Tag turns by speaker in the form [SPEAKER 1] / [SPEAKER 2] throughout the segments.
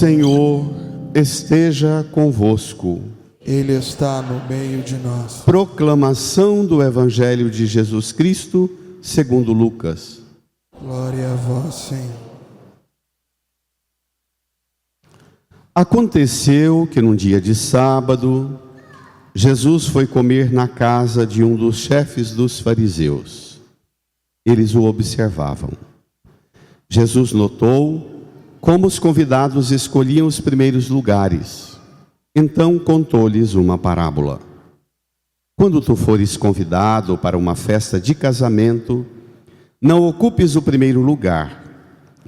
[SPEAKER 1] Senhor esteja convosco.
[SPEAKER 2] Ele está no meio de nós.
[SPEAKER 1] Proclamação do Evangelho de Jesus Cristo, segundo Lucas.
[SPEAKER 2] Glória a vós, Senhor.
[SPEAKER 1] Aconteceu que num dia de sábado, Jesus foi comer na casa de um dos chefes dos fariseus. Eles o observavam. Jesus notou como os convidados escolhiam os primeiros lugares. Então contou-lhes uma parábola. Quando tu fores convidado para uma festa de casamento, não ocupes o primeiro lugar.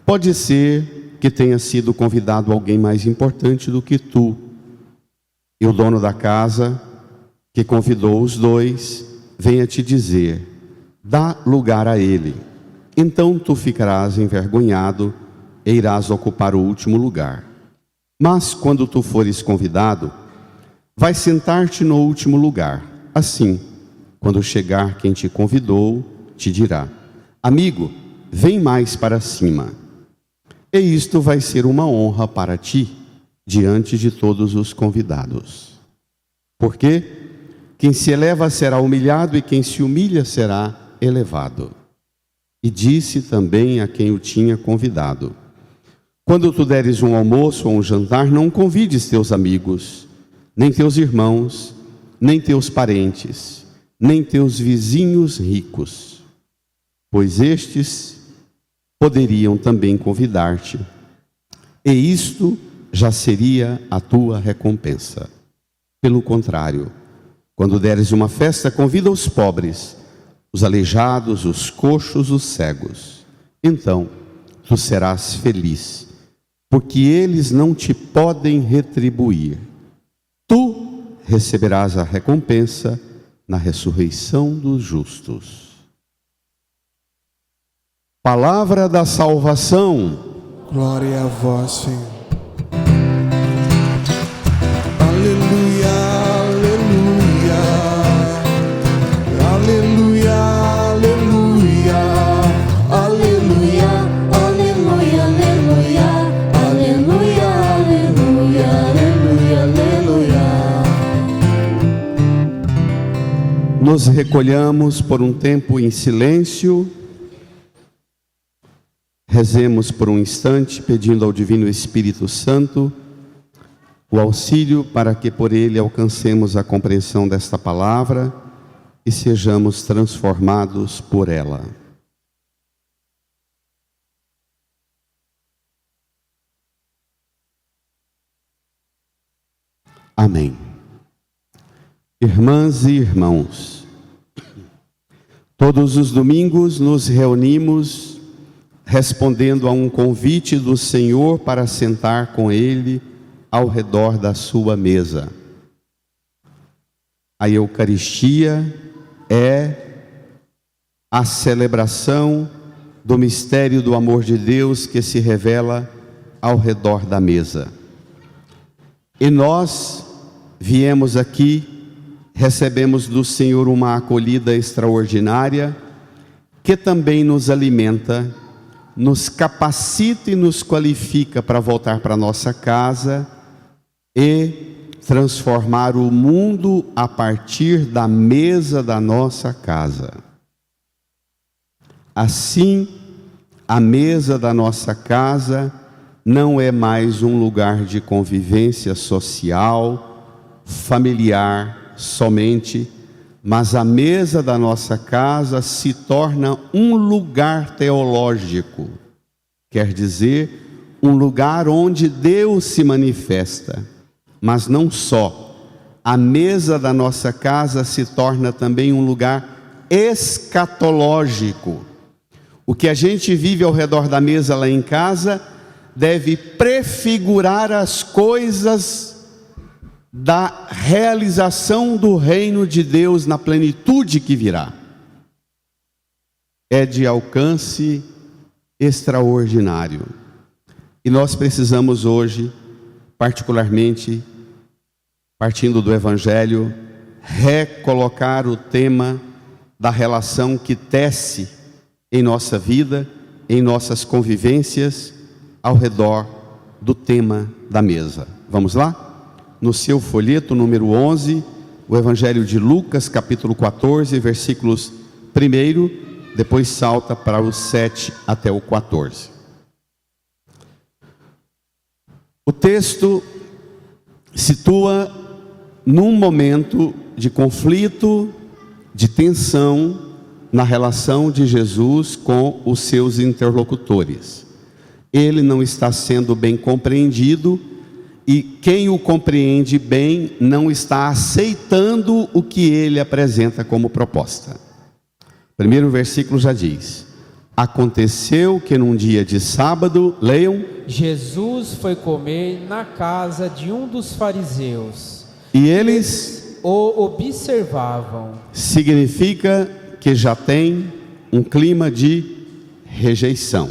[SPEAKER 1] Pode ser que tenha sido convidado alguém mais importante do que tu. E o dono da casa, que convidou os dois, venha te dizer: dá lugar a ele. Então tu ficarás envergonhado e irás ocupar o último lugar. Mas quando tu fores convidado, vai sentar-te no último lugar. Assim, quando chegar quem te convidou, te dirá: amigo, vem mais para cima. E isto vai ser uma honra para ti, diante de todos os convidados. Porque quem se eleva será humilhado e quem se humilha será elevado. E disse também a quem o tinha convidado: quando tu deres um almoço ou um jantar, não convides teus amigos, nem teus irmãos, nem teus parentes, nem teus vizinhos ricos, pois estes poderiam também convidar-te, e isto já seria a tua recompensa. Pelo contrário, quando deres uma festa, convida os pobres, os aleijados, os coxos, os cegos. Então tu serás feliz, porque eles não te podem retribuir. Tu receberás a recompensa na ressurreição dos justos. Palavra da salvação.
[SPEAKER 2] Glória a vós, Senhor. Aleluia, aleluia. Aleluia, aleluia. Aleluia, aleluia, aleluia. Aleluia, aleluia, aleluia, aleluia.
[SPEAKER 1] Nos recolhamos por um tempo em silêncio. Rezemos por um instante, pedindo ao Divino Espírito Santo o auxílio para que por ele alcancemos a compreensão desta palavra e sejamos transformados por ela. Amém. Irmãs e irmãos, todos os domingos nos reunimos respondendo a um convite do Senhor para sentar com Ele ao redor da sua mesa. A Eucaristia é a celebração do mistério do amor de Deus que se revela ao redor da mesa. E nós viemos aqui, recebemos do Senhor uma acolhida extraordinária, que também nos alimenta, nos capacita e nos qualifica para voltar para nossa casa e transformar o mundo a partir da mesa da nossa casa. Assim, a mesa da nossa casa não é mais um lugar de convivência social, familiar somente, mas a mesa da nossa casa se torna um lugar teológico, quer dizer, um lugar onde Deus se manifesta. Mas não só, a mesa da nossa casa se torna também um lugar escatológico. O que a gente vive ao redor da mesa lá em casa deve prefigurar as coisas da realização do reino de Deus na plenitude que virá. É de alcance extraordinário. E nós precisamos hoje, particularmente, partindo do Evangelho, recolocar o tema da relação que tece em nossa vida, em nossas convivências, ao redor do tema da mesa. Vamos lá? No seu folheto número 11, o Evangelho de Lucas, capítulo 14, versículos 1, depois salta para o 7 até o 14. O texto situa num momento de conflito, de tensão na relação de Jesus com os seus interlocutores. Ele não está sendo bem compreendido e quem o compreende bem não está aceitando o que ele apresenta como proposta. O primeiro versículo já diz: aconteceu que num dia de sábado, leiam,
[SPEAKER 3] Jesus foi comer na casa de um dos fariseus.
[SPEAKER 1] E eles
[SPEAKER 3] o observavam.
[SPEAKER 1] Significa que já tem um clima de rejeição,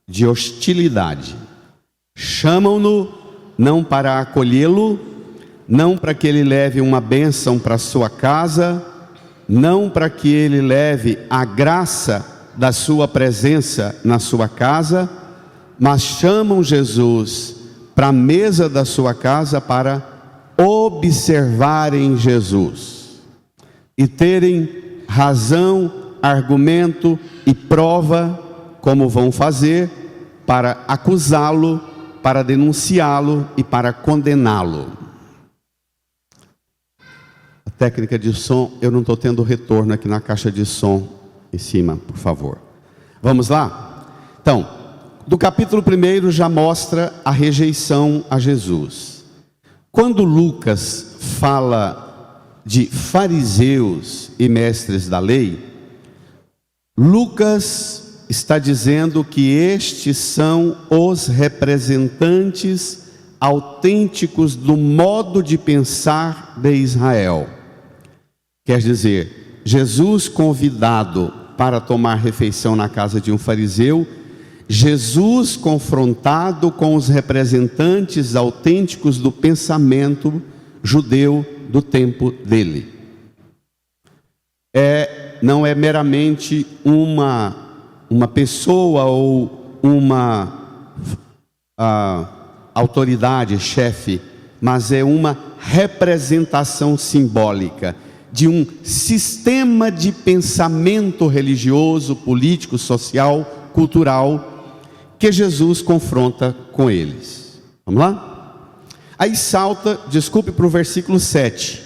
[SPEAKER 1] de hostilidade. Chamam-no não para acolhê-lo, não para que ele leve uma bênção para sua casa, não para que ele leve a graça da sua presença na sua casa, mas chamam Jesus para a mesa da sua casa para observarem Jesus e terem razão, argumento e prova, como vão fazer, para acusá-lo, para denunciá-lo e para condená-lo. A técnica de som, eu não estou tendo retorno aqui na caixa de som em cima, por favor. Vamos lá? Então, do capítulo 1 já mostra a rejeição a Jesus. Quando Lucas fala de fariseus e mestres da lei, Lucas está dizendo que estes são os representantes autênticos do modo de pensar de Israel. Quer dizer, Jesus convidado para tomar refeição na casa de um fariseu, Jesus confrontado com os representantes autênticos do pensamento judeu do tempo dele. Não é meramente uma pessoa ou uma autoridade, chefe, mas é uma representação simbólica de um sistema de pensamento religioso, político, social, cultural, que Jesus confronta com eles. Vamos lá? Aí salta, desculpe, para o versículo 7.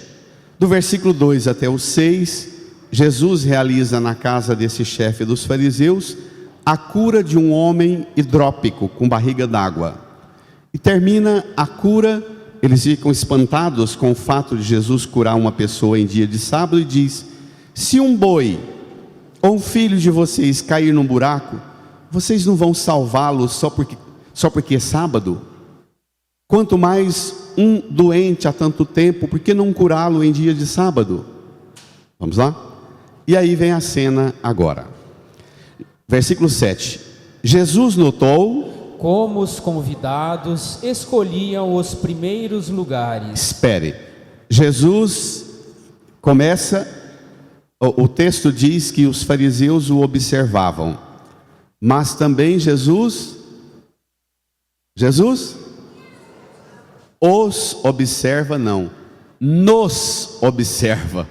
[SPEAKER 1] Do versículo 2 até o 6, Jesus realiza na casa desse chefe dos fariseus a cura de um homem hidrópico, com barriga d'água. E termina a cura, eles ficam espantados com o fato de Jesus curar uma pessoa em dia de sábado e diz: se um boi ou um filho de vocês cair num buraco, vocês não vão salvá-lo só porque é sábado? Quanto mais um doente há tanto tempo, por que não curá-lo em dia de sábado? Vamos lá? E aí vem a cena agora. Versículo 7. Jesus notou
[SPEAKER 3] como os convidados escolhiam os primeiros lugares.
[SPEAKER 1] Espere. Jesus começa, o texto diz que os fariseus o observavam, mas também Jesus os observa, não, nos observa.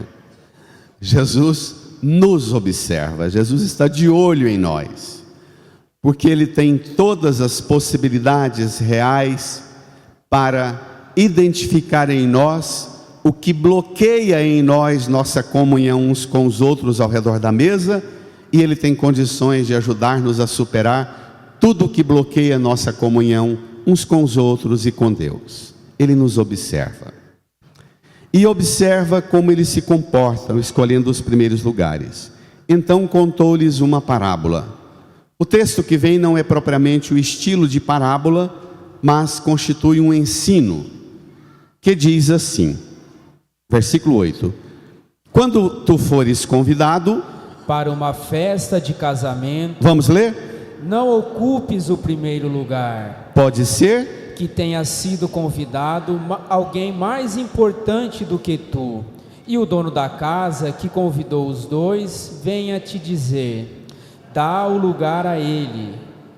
[SPEAKER 1] Jesus nos observa, Jesus está de olho em nós, porque Ele tem todas as possibilidades reais para identificar em nós o que bloqueia em nós nossa comunhão uns com os outros ao redor da mesa, e Ele tem condições de ajudar-nos a superar tudo o que bloqueia nossa comunhão uns com os outros e com Deus. Ele nos observa. E observa como eles se comportam, escolhendo os primeiros lugares. Então contou-lhes uma parábola. O texto que vem não é propriamente o estilo de parábola, mas constitui um ensino, que diz assim, versículo 8: quando tu fores convidado
[SPEAKER 3] para uma festa de casamento,
[SPEAKER 1] vamos ler?
[SPEAKER 3] Não ocupes o primeiro lugar.
[SPEAKER 1] Pode ser
[SPEAKER 3] que tenha sido convidado alguém mais importante do que tu, e o dono da casa que convidou os dois venha te dizer: dá o lugar a ele.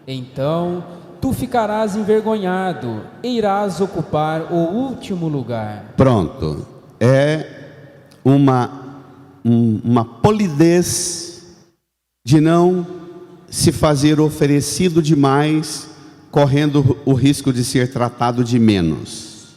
[SPEAKER 3] Então tu ficarás envergonhado e irás ocupar o último lugar.
[SPEAKER 1] Pronto. É uma polidez de não se fazer oferecido demais, correndo o risco de ser tratado de menos.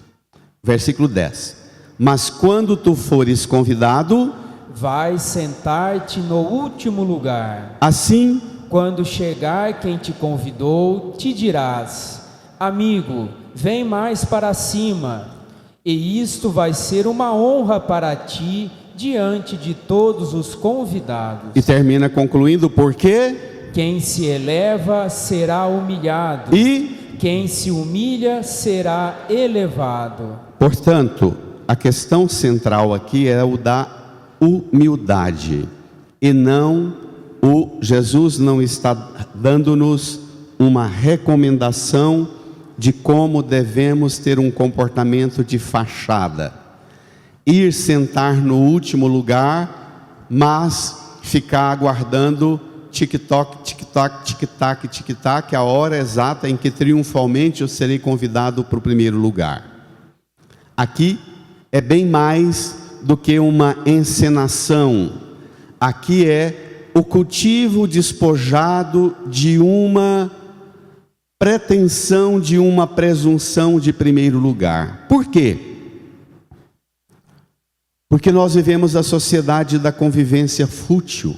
[SPEAKER 1] Versículo 10. Mas quando tu fores convidado,
[SPEAKER 3] vai sentar-te no último lugar.
[SPEAKER 1] Assim,
[SPEAKER 3] Quando chegar quem te convidou, te dirás: amigo, vem mais para cima. E isto vai ser uma honra para ti diante de todos os convidados.
[SPEAKER 1] e termina concluindo, porque
[SPEAKER 3] Quem se eleva será humilhado,
[SPEAKER 1] e,
[SPEAKER 3] quem se humilha será elevado.
[SPEAKER 1] portanto, a questão central aqui é o da humildade, e não Jesus não está dando-nos uma recomendação de como devemos ter um comportamento de fachada, ir sentar no último lugar, mas ficar aguardando tic-toc, tic-tac, tic-tac, tic-tac, a hora exata em que triunfalmente eu serei convidado para o primeiro lugar. Aqui é bem mais do que uma encenação. Aqui é o cultivo despojado de uma pretensão, de uma presunção de primeiro lugar. Por quê? Porque nós vivemos a sociedade da convivência fútil.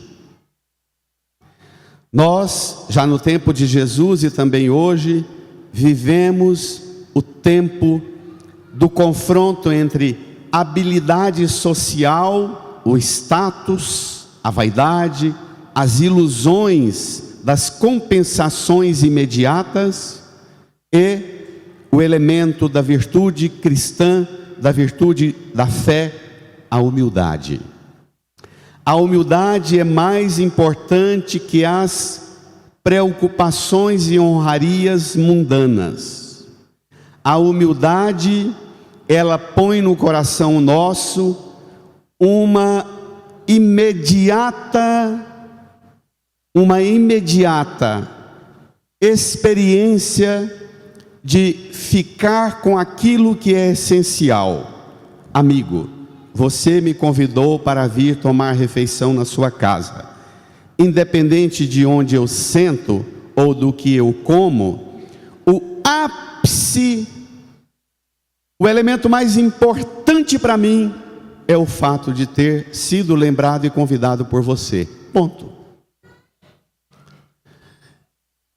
[SPEAKER 1] Nós, já no tempo de Jesus e também hoje, vivemos o tempo do confronto entre habilidade social, o status, a vaidade, as ilusões das compensações imediatas e o elemento da virtude cristã, da virtude da fé, a humildade. A humildade é mais importante que as preocupações e honrarias mundanas. A humildade, ela põe no coração nosso uma imediata experiência de ficar com aquilo que é essencial. Amigo, você me convidou para vir tomar refeição na sua casa. Independente de onde eu sento ou do que eu como, o ápice, o elemento mais importante para mim é o fato de ter sido lembrado e convidado por você. Ponto.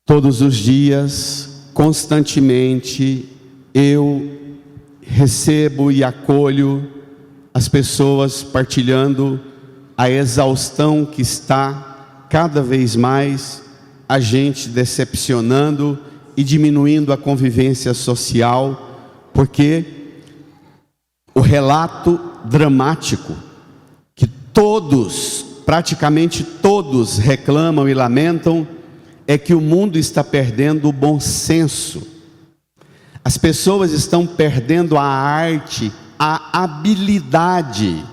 [SPEAKER 1] Todos os dias, constantemente, eu recebo e acolho as pessoas partilhando a exaustão que está cada vez mais a gente decepcionando e diminuindo a convivência social, porque o relato dramático que todos, praticamente todos, reclamam e lamentam é que o mundo está perdendo o bom senso. As pessoas estão perdendo a arte, a habilidade.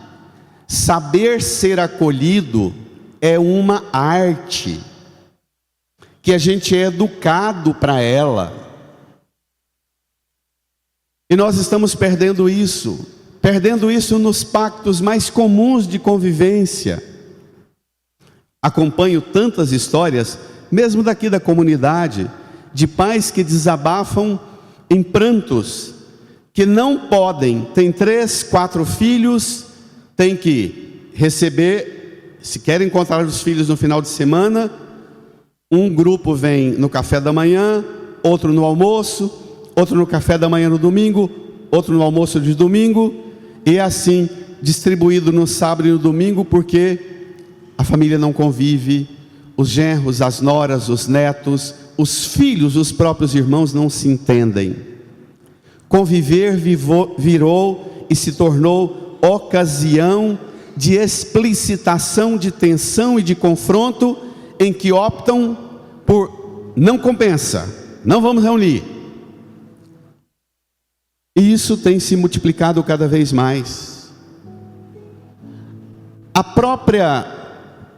[SPEAKER 1] Saber ser acolhido é uma arte que a gente é educado para ela. E nós estamos perdendo isso nos pactos mais comuns de convivência. Acompanho tantas histórias, mesmo daqui da comunidade, de pais que desabafam em prantos, que não podem, tem 3, 4 filhos, tem que receber, se querem encontrar os filhos no final de semana, um grupo vem no café da manhã, outro no almoço, outro no café da manhã no domingo, outro no almoço de domingo, e assim, distribuído no sábado e no domingo, porque a família não convive, os genros, as noras, os netos, os filhos, os próprios irmãos não se entendem. Conviver virou e se tornou ocasião de explicitação de tensão e de confronto, em que optam por não compensa, não vamos reunir. E isso tem se multiplicado cada vez mais. A própria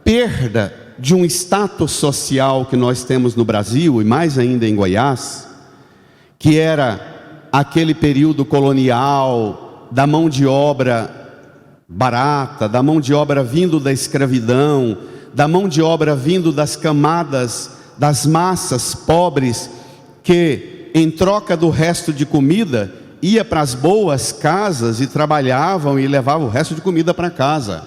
[SPEAKER 1] perda de um status social que nós temos no Brasil, e mais ainda em Goiás, que era aquele período colonial, da mão de obra barata, da mão de obra vindo da escravidão, da mão de obra vindo das camadas, das massas pobres, que em troca do resto de comida, ia para as boas casas e trabalhavam e levavam o resto de comida para casa.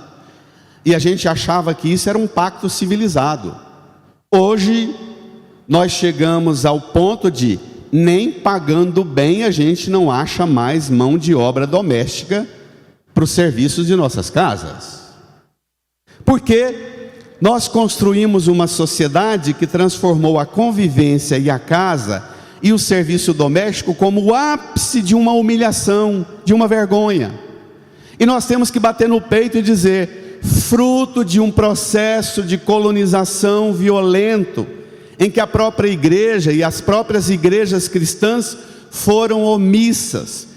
[SPEAKER 1] E a gente achava que isso era um pacto civilizado. Hoje, nós chegamos ao ponto de, nem pagando bem, a gente não acha mais mão de obra doméstica para os serviços de nossas casas. Porque nós construímos uma sociedade que transformou a convivência e a casa e o serviço doméstico como o ápice de uma humilhação, de uma vergonha. E nós temos que bater no peito e dizer, fruto de um processo de colonização violento, em que a própria igreja e as próprias igrejas cristãs foram omissas,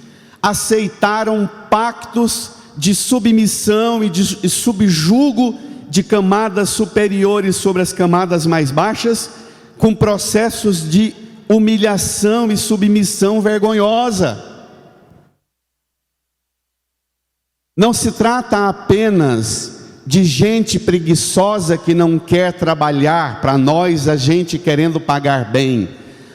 [SPEAKER 1] aceitaram pactos de submissão e de subjugo de camadas superiores sobre as camadas mais baixas, com processos de humilhação e submissão vergonhosa. Não se trata apenas de gente preguiçosa que não quer trabalhar para nós, a gente querendo pagar bem,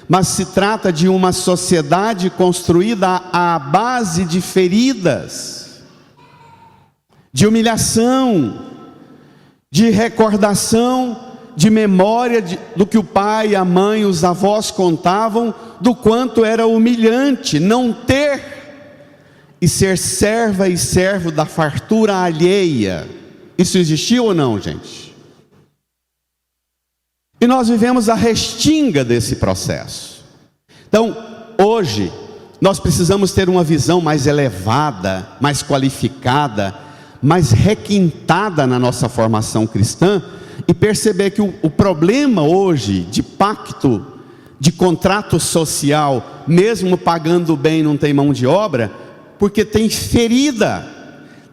[SPEAKER 1] mas se trata de uma sociedade construída à base de feridas, de humilhação, de recordação, de memória do que o pai, a mãe, os avós contavam, do quanto era humilhante não ter e ser serva e servo da fartura alheia. Isso existiu ou não, gente? E nós vivemos a restinga desse processo. Então, hoje, nós precisamos ter uma visão mais elevada, mais qualificada, mais requintada na nossa formação cristã, e perceber que o problema hoje de pacto, de contrato social, mesmo pagando bem não tem mão de obra, porque tem ferida,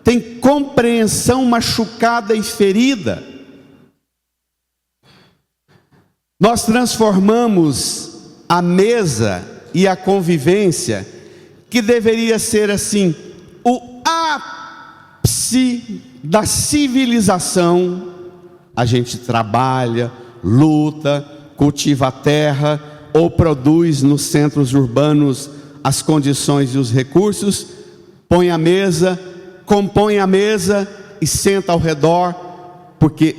[SPEAKER 1] tem compreensão machucada e ferida. Nós transformamos a mesa e a convivência, que deveria ser assim, o ápice da civilização. A gente trabalha, luta, cultiva a terra, ou produz nos centros urbanos as condições e os recursos, põe a mesa, compõe a mesa e senta ao redor, porque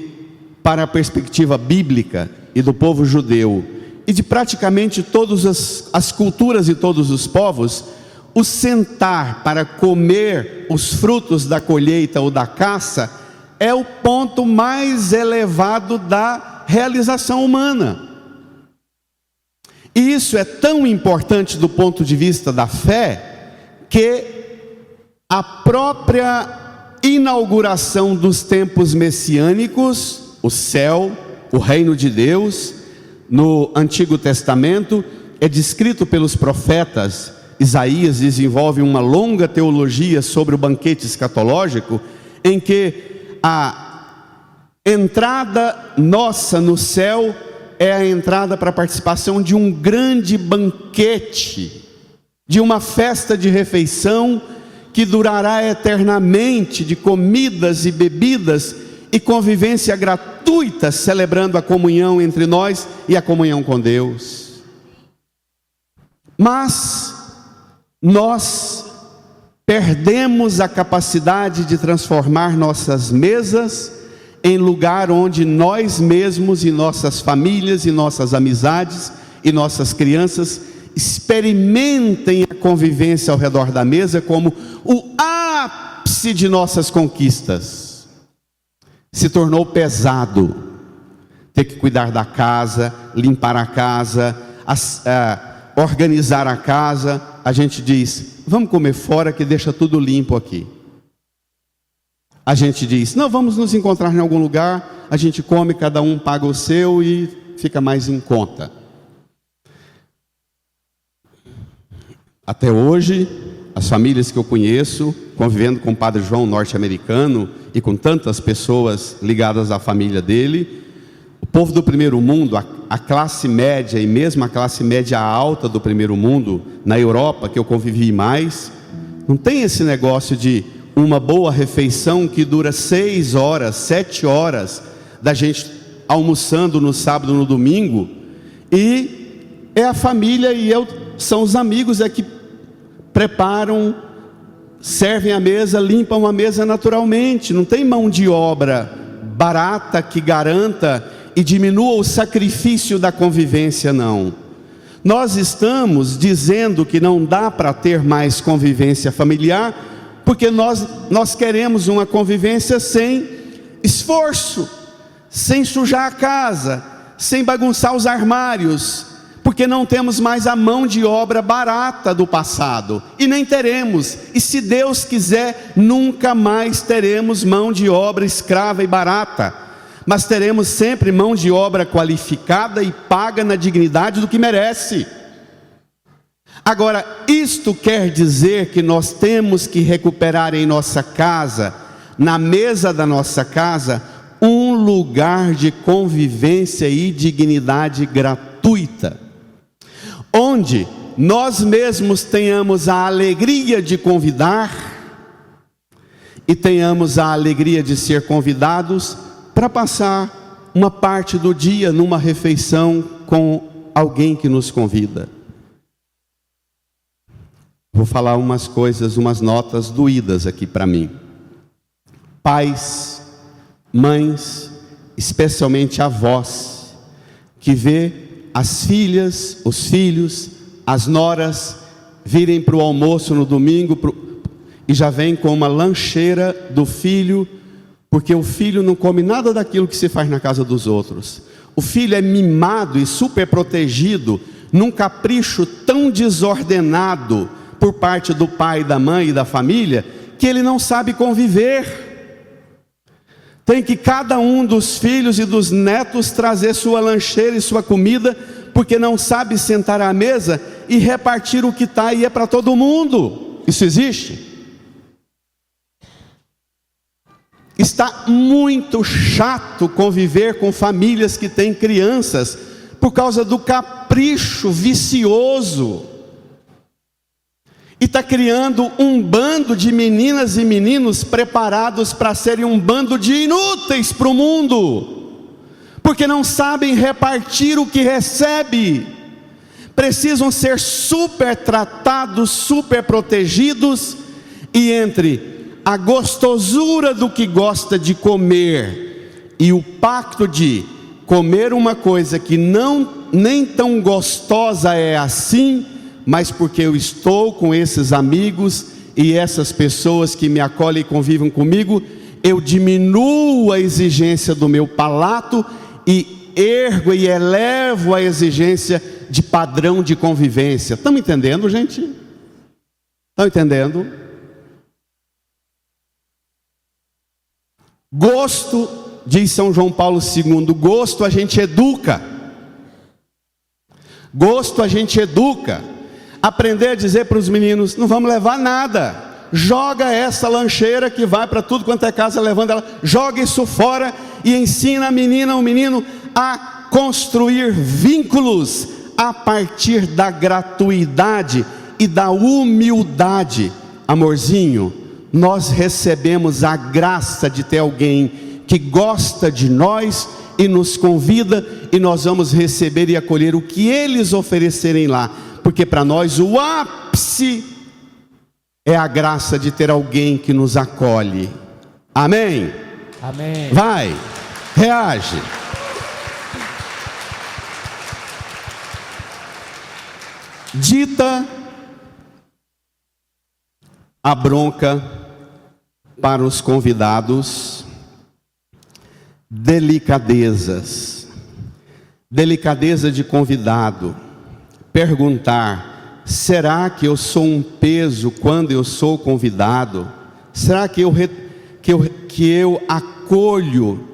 [SPEAKER 1] para a perspectiva bíblica e do povo judeu, e de praticamente todas as culturas e todos os povos, o sentar para comer os frutos da colheita ou da caça, é o ponto mais elevado da realização humana. E isso é tão importante do ponto de vista da fé, que a própria inauguração dos tempos messiânicos, o céu, o reino de Deus, no Antigo Testamento, é descrito pelos profetas. Isaías desenvolve uma longa teologia sobre o banquete escatológico, em que a entrada nossa no céu é a entrada para a participação de um grande banquete, de uma festa de refeição que durará eternamente, de comidas e bebidas e convivência gratuita, celebrando a comunhão entre nós e a comunhão com Deus. Mas nós perdemos a capacidade de transformar nossas mesas em lugar onde nós mesmos e nossas famílias e nossas amizades e nossas crianças experimentem a convivência ao redor da mesa como o ápice de nossas conquistas. Se tornou pesado ter que cuidar da casa, limpar a casa, organizar a casa. A gente diz, vamos comer fora que deixa tudo limpo aqui. A gente diz, não, vamos nos encontrar em algum lugar, a gente come, cada um paga o seu e fica mais em conta. Até hoje, as famílias que eu conheço, convivendo com o Padre João norte-americano e com tantas pessoas ligadas à família dele, o povo do primeiro mundo, a classe média e mesmo a classe média alta do primeiro mundo, na Europa, que eu convivi mais, não tem esse negócio de uma boa refeição que dura 6 horas, 7 horas, da gente almoçando no sábado, no domingo, e é a família são os amigos que preparam, servem a mesa, limpam a mesa naturalmente. Não tem mão de obra barata que garanta e diminua o sacrifício da convivência, não. Nós estamos dizendo que não dá para ter mais convivência familiar, porque nós queremos uma convivência sem esforço, sem sujar a casa, sem bagunçar os armários, porque não temos mais a mão de obra barata do passado, e nem teremos, e se Deus quiser, nunca mais teremos mão de obra escrava e barata, mas teremos sempre mão de obra qualificada e paga na dignidade do que merece. Agora, isto quer dizer que nós temos que recuperar em nossa casa, na mesa da nossa casa, um lugar de convivência e dignidade gratuita, onde nós mesmos tenhamos a alegria de convidar e tenhamos a alegria de ser convidados para passar uma parte do dia numa refeição com alguém que nos convida. Vou falar umas coisas, umas notas doídas aqui para mim. Pais, mães, especialmente avós, que vê as filhas, os filhos, as noras virem para o almoço no domingo e já vem com uma lancheira do filho, porque o filho não come nada daquilo que se faz na casa dos outros. O filho é mimado e super protegido num capricho tão desordenado por parte do pai, da mãe e da família, que ele não sabe conviver. Tem que cada um dos filhos e dos netos trazer sua lancheira e sua comida, porque não sabe sentar à mesa e repartir o que está e é para todo mundo. Isso existe? Está muito chato conviver com famílias que têm crianças, por causa do capricho vicioso. E está criando um bando de meninas e meninos preparados para serem um bando de inúteis para o mundo, porque não sabem repartir o que recebe. Precisam ser super tratados, super protegidos, e entre a gostosura do que gosta de comer e o pacto de comer uma coisa que nem tão gostosa é assim, mas porque eu estou com esses amigos e essas pessoas que me acolhem e convivem comigo, eu diminuo a exigência do meu palato e ergo e elevo a exigência de padrão de convivência. Estão entendendo, gente? Estão entendendo? Gosto, diz São João Paulo II, gosto a gente educa. Gosto a gente educa. Aprender a dizer para os meninos: não vamos levar nada, joga essa lancheira que vai para tudo quanto é casa, levando ela, joga isso fora, e ensina a menina, o menino a construir vínculos a partir da gratuidade e da humildade. Amorzinho, nós recebemos a graça de ter alguém que gosta de nós e nos convida, e nós vamos receber e acolher o que eles oferecerem lá, porque para nós o ápice é a graça de ter alguém que nos acolhe. Amém?
[SPEAKER 3] Amém.
[SPEAKER 1] Vai, reage. Dita a bronca para os convidados, delicadezas, delicadeza de convidado, perguntar: será que eu sou um peso quando eu sou convidado? Será que eu acolho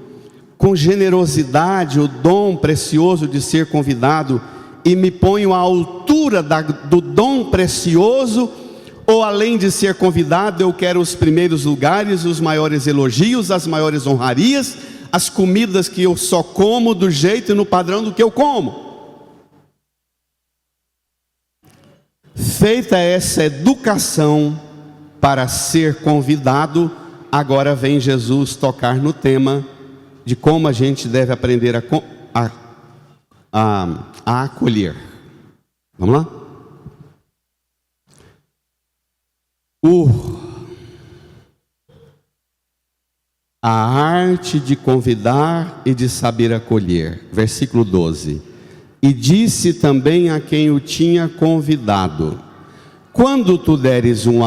[SPEAKER 1] com generosidade o dom precioso de ser convidado e me ponho à altura do dom precioso? Ou além de ser convidado, eu quero os primeiros lugares, os maiores elogios, as maiores honrarias, as comidas que eu só como do jeito e no padrão do que eu como. Feita essa educação para ser convidado, agora vem Jesus tocar no tema de como a gente deve aprender a acolher. Vamos lá? A arte de convidar e de saber acolher. Versículo 12. E disse também a quem o tinha convidado: quando tu deres um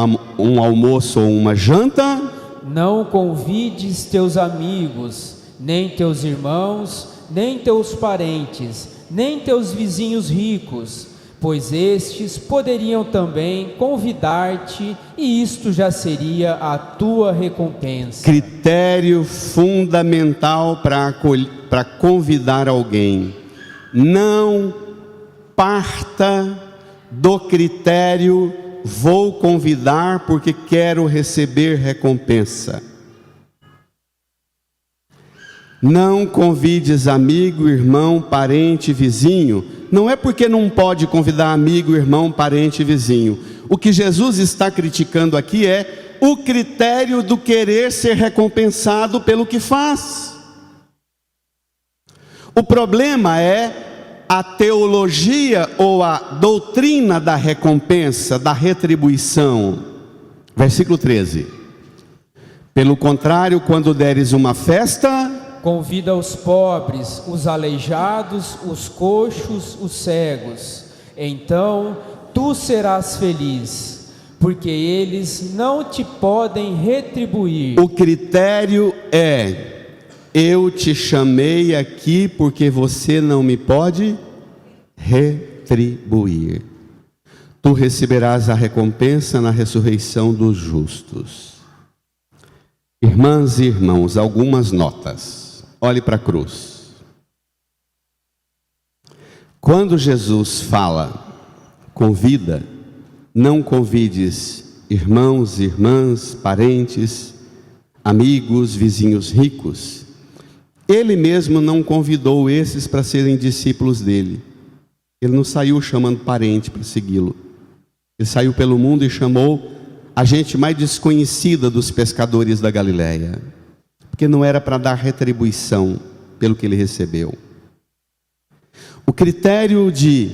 [SPEAKER 1] almoço ou uma janta,
[SPEAKER 3] não convides teus amigos, nem teus irmãos, nem teus parentes, nem teus vizinhos ricos, pois estes poderiam também convidar-te, e isto já seria a tua recompensa.
[SPEAKER 1] Critério fundamental para convidar alguém: não parta do critério vou convidar porque quero receber recompensa. Não convides amigo, irmão, parente, vizinho. Não é porque não pode convidar amigo, irmão, parente, vizinho. O que Jesus está criticando aqui é o critério do querer ser recompensado pelo que faz. O problema é a teologia ou a doutrina da recompensa, da retribuição. Versículo 13. Pelo contrário, quando deres uma festa,
[SPEAKER 3] convida os pobres, os aleijados, os coxos, os cegos. Então tu serás feliz, porque eles não te podem retribuir.
[SPEAKER 1] O critério é: eu te chamei aqui porque você não me pode retribuir. Tu receberás a recompensa na ressurreição dos justos. Irmãs e irmãos, algumas notas. Olhe para a cruz. Quando Jesus fala, convida, não convides irmãos, irmãs, parentes, amigos, vizinhos ricos. Ele mesmo não convidou esses para serem discípulos dele. Ele não saiu chamando parente para segui-lo. Ele saiu pelo mundo e chamou a gente mais desconhecida dos pescadores da Galileia, porque não era para dar retribuição pelo que ele recebeu. O critério de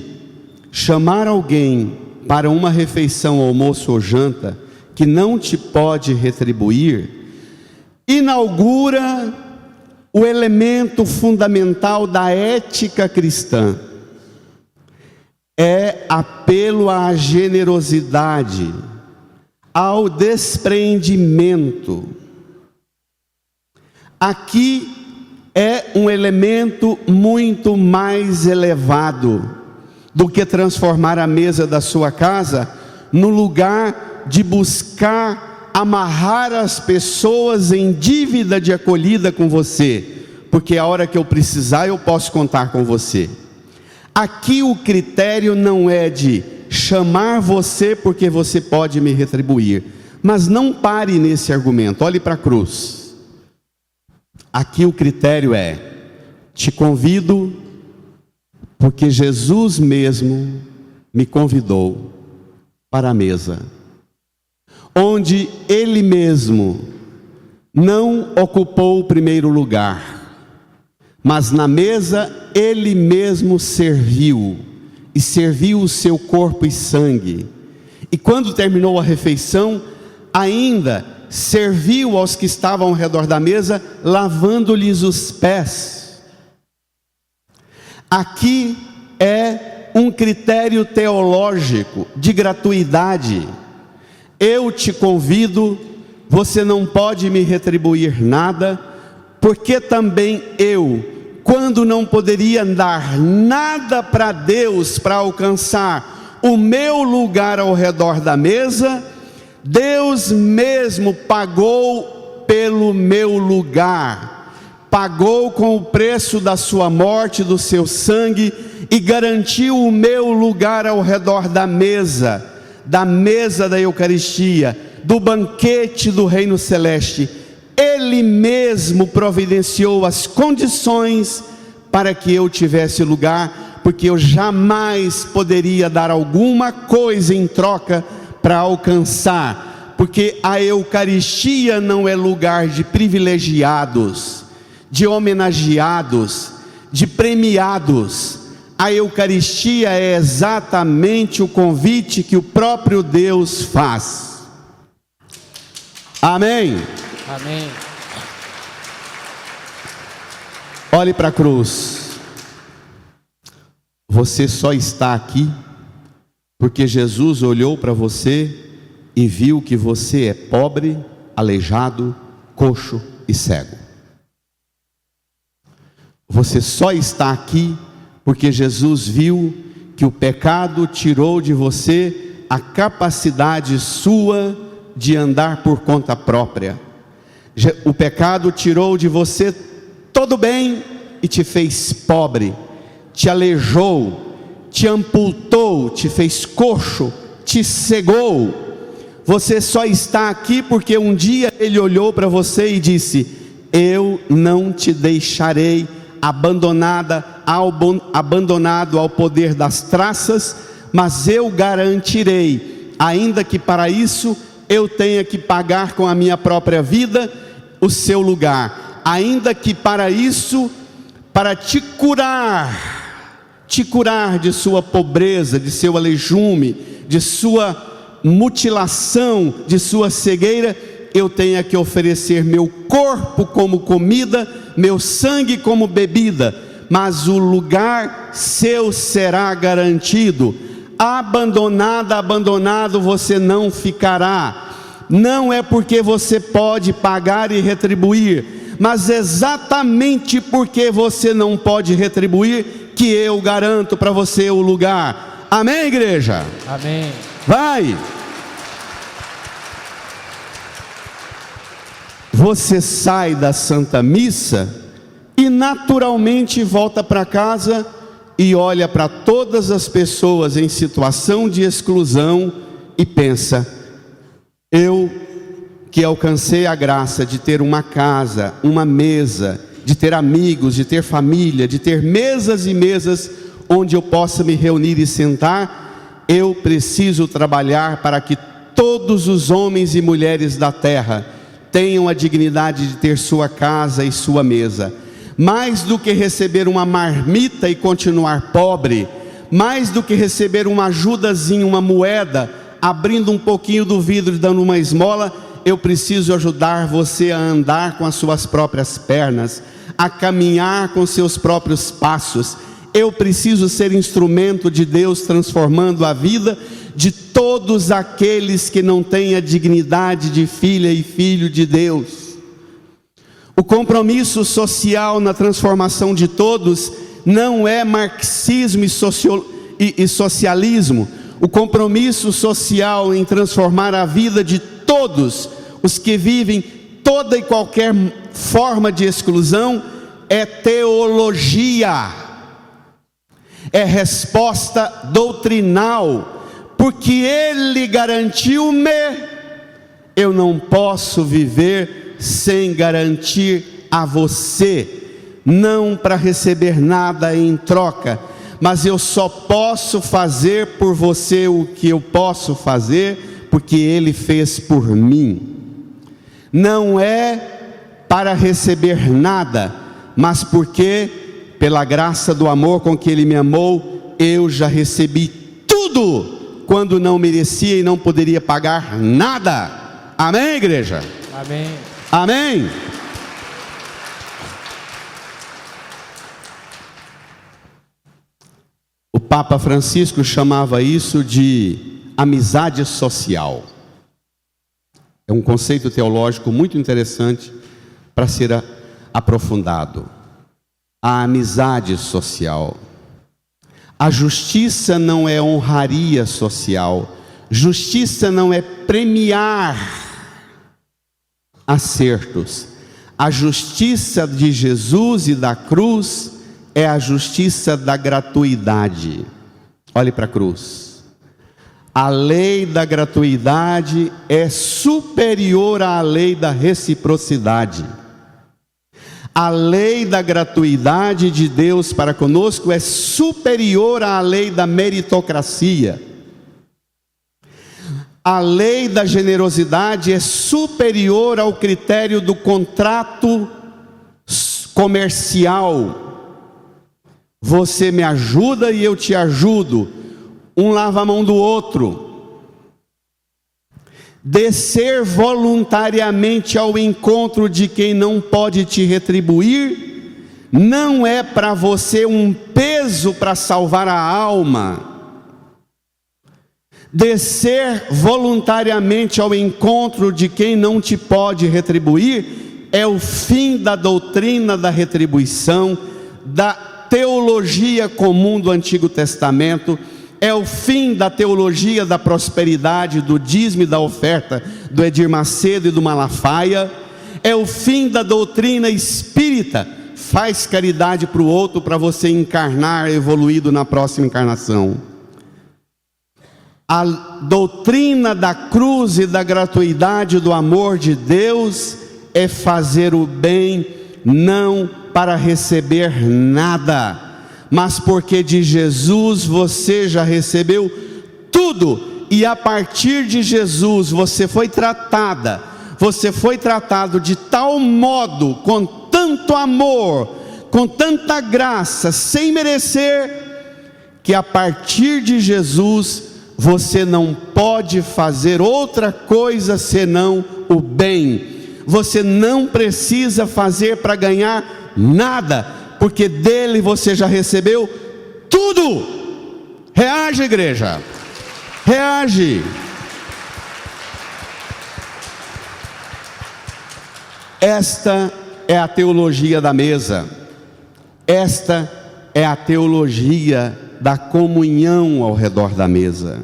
[SPEAKER 1] chamar alguém para uma refeição, almoço ou janta, que não te pode retribuir, inaugura o elemento fundamental da ética cristã. É apelo à generosidade, ao desprendimento. Aqui é um elemento muito mais elevado do que transformar a mesa da sua casa no lugar de buscar amarrar as pessoas em dívida de acolhida com você, porque a hora que eu precisar eu posso contar com você. Aqui o critério não é de chamar você porque você pode me retribuir, mas não pare nesse argumento, olhe para a cruz. Aqui o critério é: te convido porque Jesus mesmo me convidou para a mesa, onde Ele mesmo não ocupou o primeiro lugar, mas na mesa Ele mesmo serviu, e serviu o seu corpo e sangue, e quando terminou a refeição, ainda serviu aos que estavam ao redor da mesa, lavando-lhes os pés. Aqui é um critério teológico de gratuidade. Eu te convido, você não pode me retribuir nada, porque também eu, quando não poderia dar nada para Deus para alcançar o meu lugar ao redor da mesa, Deus mesmo pagou pelo meu lugar, pagou com o preço da sua morte, do seu sangue, e garantiu o meu lugar ao redor da mesa da Eucaristia, do banquete do reino celeste. Ele mesmo providenciou as condições para que eu tivesse lugar, porque eu jamais poderia dar alguma coisa em troca para alcançar, porque a Eucaristia não é lugar de privilegiados, de homenageados, de premiados. A Eucaristia é exatamente o convite que o próprio Deus faz. Amém?
[SPEAKER 3] Amém.
[SPEAKER 1] Olhe para a cruz. Você só está aqui porque Jesus olhou para você e viu que você é pobre, aleijado, coxo e cego. Você só está aqui porque Jesus viu que o pecado tirou de você a capacidade sua de andar por conta própria. O pecado tirou de você todo bem e te fez pobre, te aleijou, te amputou, te fez coxo, te cegou. Você só está aqui porque um dia Ele olhou para você e disse: eu não te deixarei abandonado ao poder das traças, mas eu garantirei, ainda que para isso eu tenha que pagar com a minha própria vida o seu lugar, ainda que para isso, para te curar de sua pobreza, de seu aleijume, de sua mutilação, de sua cegueira, eu tenha que oferecer meu corpo como comida, meu sangue como bebida, mas o lugar seu será garantido. Abandonado você não ficará. Não é porque você pode pagar e retribuir, mas exatamente porque você não pode retribuir, que eu garanto para você o lugar. Amém, igreja?
[SPEAKER 3] Amém.
[SPEAKER 1] Vai! Você sai da Santa Missa e naturalmente volta para casa e olha para todas as pessoas em situação de exclusão e pensa: eu que alcancei a graça de ter uma casa, uma mesa, de ter amigos, de ter família, de ter mesas e mesas onde eu possa me reunir e sentar, eu preciso trabalhar para que todos os homens e mulheres da terra tenham a dignidade de ter sua casa e sua mesa. Mais do que receber uma marmita e continuar pobre, mais do que receber uma ajudazinha, uma moeda, abrindo um pouquinho do vidro e dando uma esmola, eu preciso ajudar você a andar com as suas próprias pernas, a caminhar com seus próprios passos. Eu preciso ser instrumento de Deus transformando a vida de todos aqueles que não têm a dignidade de filha e filho de Deus. O compromisso social na transformação de todos não é marxismo e socialismo. O compromisso social em transformar a vida de todos os que vivem toda e qualquer forma de exclusão é teologia, é resposta doutrinal, porque Ele garantiu-me, eu não posso viver sem garantir a você, não para receber nada em troca, mas eu só posso fazer por você o que eu posso fazer, porque Ele fez por mim. Não é para receber nada, mas porque, pela graça do amor com que Ele me amou, eu já recebi tudo, quando não merecia e não poderia pagar nada. Amém, igreja?
[SPEAKER 3] Amém.
[SPEAKER 1] Amém? O Papa Francisco chamava isso de amizade social. É um conceito teológico muito interessante para ser aprofundado. A amizade social. A justiça não é honraria social. Justiça não é premiar acertos. A justiça de Jesus e da cruz é a justiça da gratuidade. Olhe para a cruz. A lei da gratuidade é superior à lei da reciprocidade. A lei da gratuidade de Deus para conosco é superior à lei da meritocracia. A lei da generosidade é superior ao critério do contrato comercial. Você me ajuda e eu te ajudo. Um lava a mão do outro. Descer voluntariamente ao encontro de quem não pode te retribuir, não é para você um peso para salvar a alma. Descer voluntariamente ao encontro de quem não te pode retribuir, é o fim da doutrina da retribuição, da teologia comum do Antigo Testamento, é o fim da teologia da prosperidade, do dízimo e da oferta, do Edir Macedo e do Malafaia, é o fim da doutrina espírita, faz caridade para o outro para você encarnar evoluído na próxima encarnação. A doutrina da cruz e da gratuidade do amor de Deus é fazer o bem, não para receber nada, mas porque de Jesus você já recebeu tudo, e a partir de Jesus você foi tratada, você foi tratado de tal modo, com tanto amor, com tanta graça, sem merecer, que a partir de Jesus você não pode fazer outra coisa senão o bem. Você não precisa fazer para ganhar nada, porque dele você já recebeu tudo. Reage, igreja, reage. Esta é a teologia da mesa, esta é a teologia da comunhão ao redor da mesa.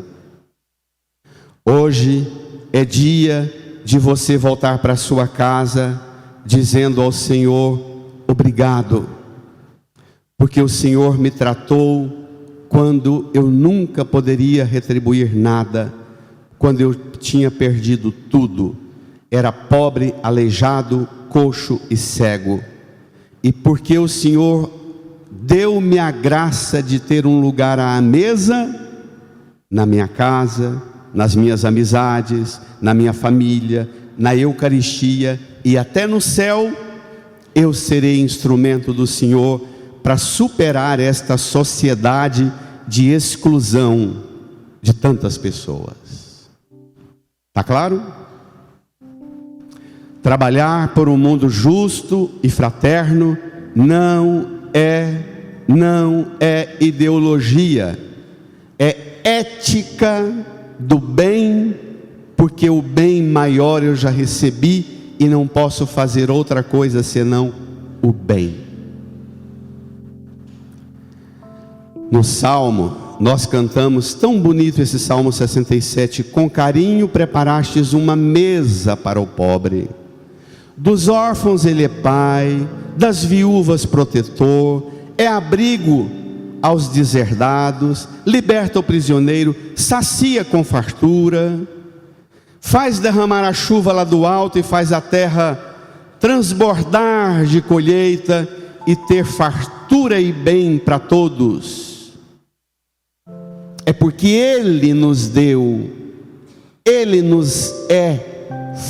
[SPEAKER 1] Hoje é dia de você voltar para sua casa dizendo ao Senhor: obrigado, porque o Senhor me tratou quando eu nunca poderia retribuir nada, quando eu tinha perdido tudo, era pobre, aleijado, coxo e cego, e porque o Senhor deu-me a graça de ter um lugar à mesa, na minha casa, nas minhas amizades, na minha família, na Eucaristia e até no céu, eu serei instrumento do Senhor para superar esta sociedade de exclusão de tantas pessoas. Está claro? Trabalhar por um mundo justo e fraterno não é ideologia, é ética do bem, porque o bem maior eu já recebi e não posso fazer outra coisa senão o bem. No Salmo, nós cantamos tão bonito esse Salmo 67, com carinho preparastes uma mesa para o pobre, dos órfãos ele é pai, das viúvas protetor, é abrigo aos deserdados, liberta o prisioneiro, sacia com fartura, faz derramar a chuva lá do alto e faz a terra transbordar de colheita e ter fartura e bem para todos. É porque Ele nos deu, Ele nos é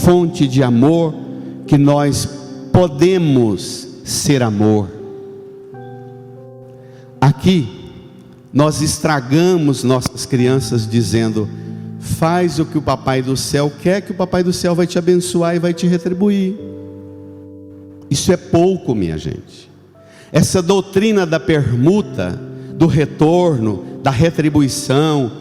[SPEAKER 1] fonte de amor, que nós podemos ser amor. Aqui nós estragamos nossas crianças dizendo: faz o que o Papai do Céu quer, que o Papai do Céu vai te abençoar e vai te retribuir. Isso é pouco, minha gente. Essa doutrina da permuta, do retorno, da retribuição,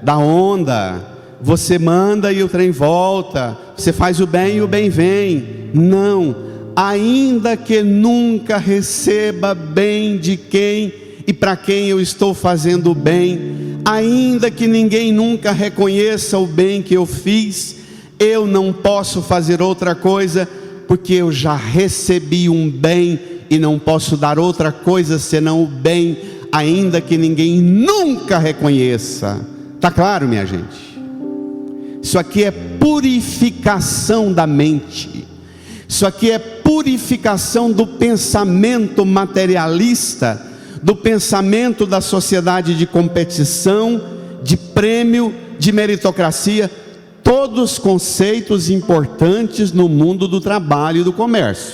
[SPEAKER 1] da onda, você manda e o trem volta, você faz o bem e o bem vem. Não, ainda que nunca receba bem de quem e para quem eu estou fazendo o bem, ainda que ninguém nunca reconheça o bem que eu fiz, eu não posso fazer outra coisa, porque eu já recebi um bem e não posso dar outra coisa senão o bem ainda que ninguém nunca reconheça. Está claro, minha gente? Isso aqui é purificação da mente. Isso aqui é purificação do pensamento materialista, do pensamento da sociedade de competição, de prêmio, de meritocracia. Todos conceitos importantes no mundo do trabalho e do comércio.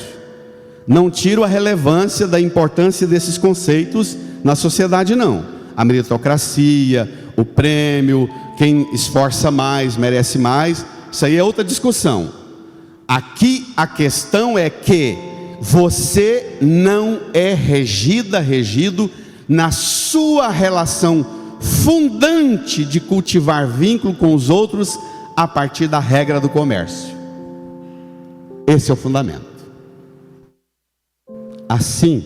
[SPEAKER 1] Não tiro a relevância da importância desses conceitos na sociedade, não. A meritocracia, o prêmio, quem esforça mais, merece mais, isso aí é outra discussão. Aqui a questão é que você não é regido na sua relação fundante de cultivar vínculo com os outros a partir da regra do comércio. Esse é o fundamento. Assim,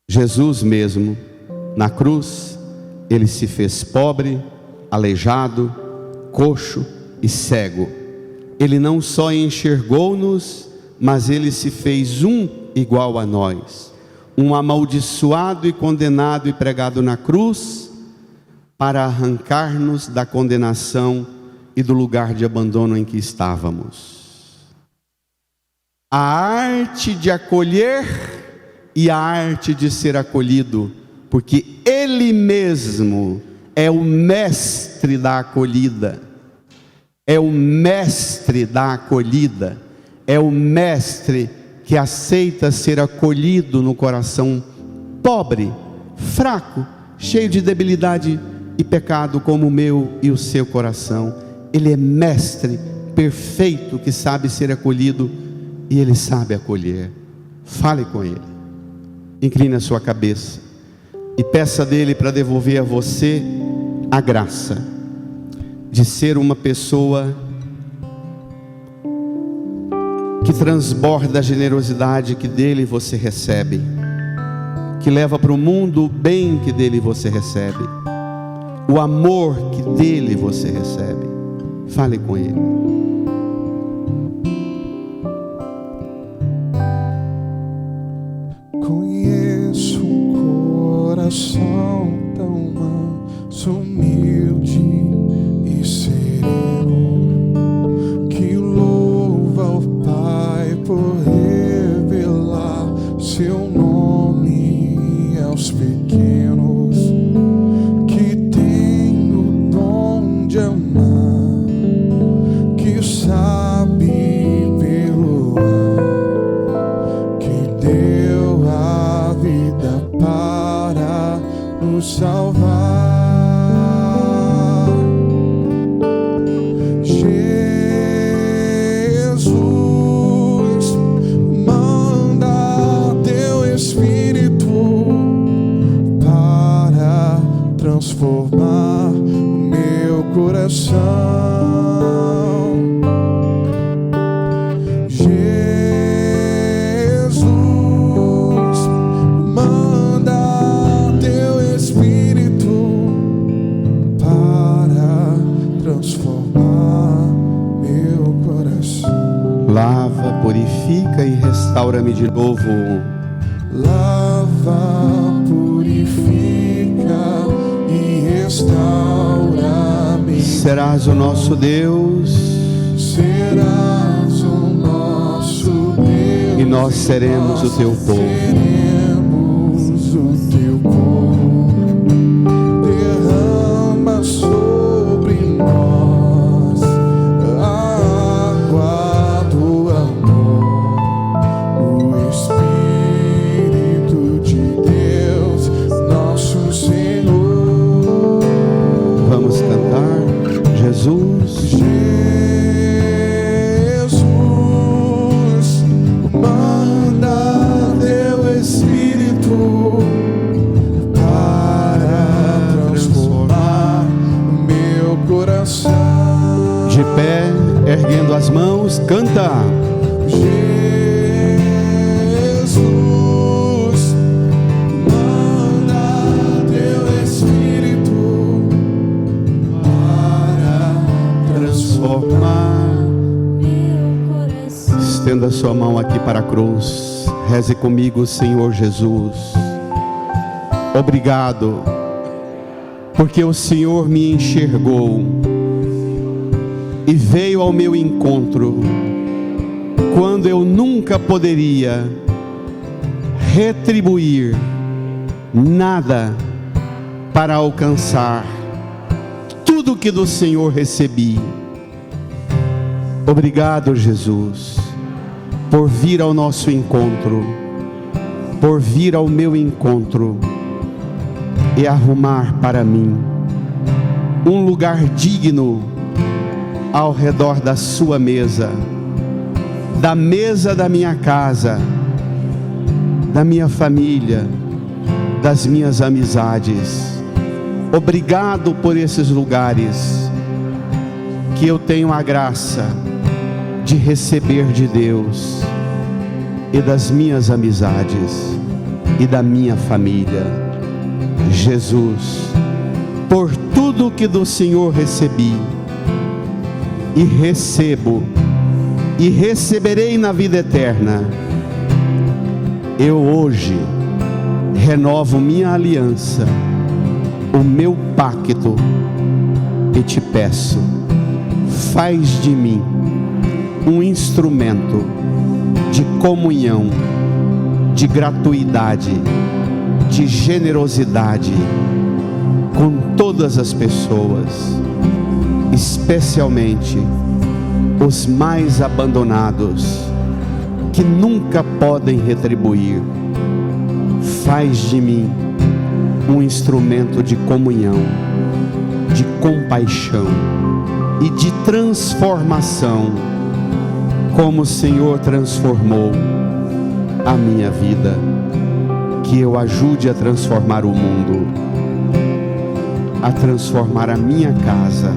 [SPEAKER 1] Jesus mesmo, na cruz, ele se fez pobre, aleijado, coxo e cego. Ele não só enxergou-nos, mas ele se fez um igual a nós, um amaldiçoado e condenado e pregado na cruz, para arrancar-nos da condenação e do lugar de abandono em que estávamos. A arte de acolher e a arte de ser acolhido, porque Ele mesmo é o mestre da acolhida, é o mestre da acolhida, é o mestre que aceita ser acolhido no coração pobre, fraco, cheio de debilidade e pecado como o meu e o seu coração. Ele é mestre perfeito que sabe ser acolhido e Ele sabe acolher. Fale com Ele, incline a sua cabeça e peça dele para devolver a você a graça de ser uma pessoa que transborda a generosidade que dele você recebe, que leva para o mundo o bem que dele você recebe, o amor que dele você recebe. Fale com Ele.
[SPEAKER 2] Conheço um coração tão manso, humilde e sereno, que louva o Pai por revelar seu nome aos pequenos, que tem o dom de amar, que sabe perdoar, que deu a vida para nos salvar. Jesus, manda teu Espírito para transformar meu coração.
[SPEAKER 1] Lava, purifica e restaura-me de novo.
[SPEAKER 2] Lava, purifica e restaura-me.
[SPEAKER 1] Serás o nosso Deus,
[SPEAKER 2] serás o nosso Deus,
[SPEAKER 1] e nós seremos o teu povo.
[SPEAKER 2] Seremos o teu povo. Derrama sobre nós a água do amor, o Espírito de Deus, nosso Senhor.
[SPEAKER 1] Vamos cantar. Jesus,
[SPEAKER 2] Jesus, manda teu Espírito para transformar meu coração.
[SPEAKER 1] de pé, erguendo as mãos, canta.
[SPEAKER 2] Jesus, manda teu Espírito para
[SPEAKER 1] Transformar. Estenda sua mão aqui para a cruz. Reze comigo, Senhor Jesus. Obrigado, porque o Senhor me enxergou e veio ao meu encontro quando eu nunca poderia retribuir nada para alcançar tudo que do Senhor recebi. Obrigado, Jesus, por vir ao nosso encontro, por vir ao meu encontro e arrumar para mim um lugar digno ao redor da sua mesa, da mesa da minha casa, da minha família, das minhas amizades. Obrigado por esses lugares que eu tenho a graça de receber de Deus e das minhas amizades e da minha família. Jesus, por tudo que do Senhor recebi e recebo e receberei na vida eterna, eu hoje renovo minha aliança, o meu pacto, e te peço, faz de mim um instrumento de comunhão, de gratuidade, de generosidade com todas as pessoas, especialmente os mais abandonados, que nunca podem retribuir. Faz de mim um instrumento de comunhão, de compaixão e de transformação, como o Senhor transformou a minha vida. Que eu ajude a transformar o mundo, a transformar a minha casa,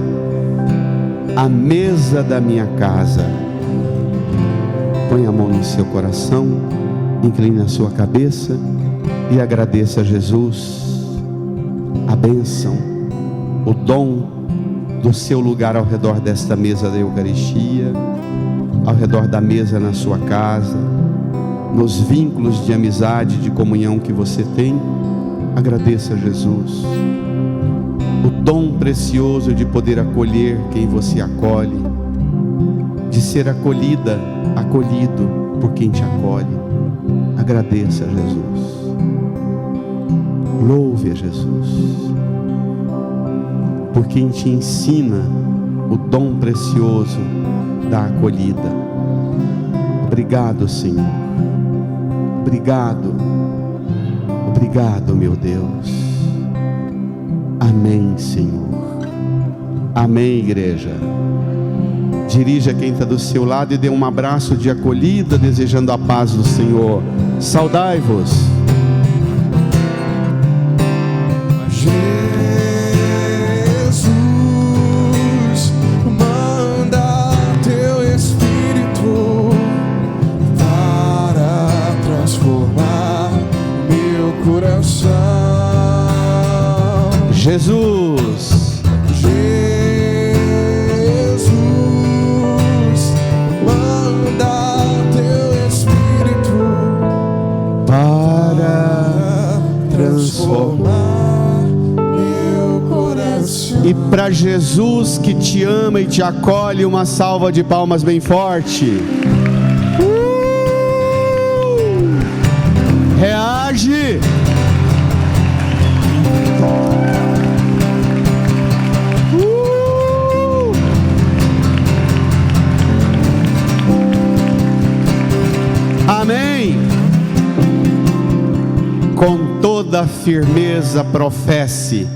[SPEAKER 1] a mesa da minha casa. Põe a mão no seu coração, incline a sua cabeça e agradeça a Jesus a bênção, o dom do seu lugar ao redor desta mesa da Eucaristia, ao redor da mesa na sua casa, nos vínculos de amizade, de comunhão que você tem. Agradeça a Jesus o dom precioso de poder acolher quem você acolhe, de ser acolhida, acolhido por quem te acolhe. Agradeça a Jesus, louve a Jesus por quem te ensina o dom precioso da acolhida. Obrigado, Senhor. Obrigado, obrigado, meu Deus. Amém, Senhor. Amém, igreja. Dirija quem está do seu lado e dê um abraço de acolhida, desejando a paz do Senhor. Saudai-vos. Jesus,
[SPEAKER 2] Jesus, manda teu Espírito
[SPEAKER 1] para transformar
[SPEAKER 2] meu coração.
[SPEAKER 1] E para Jesus que te ama e te acolhe, uma salva de palmas bem forte. Reage. Amém. Com toda firmeza professe: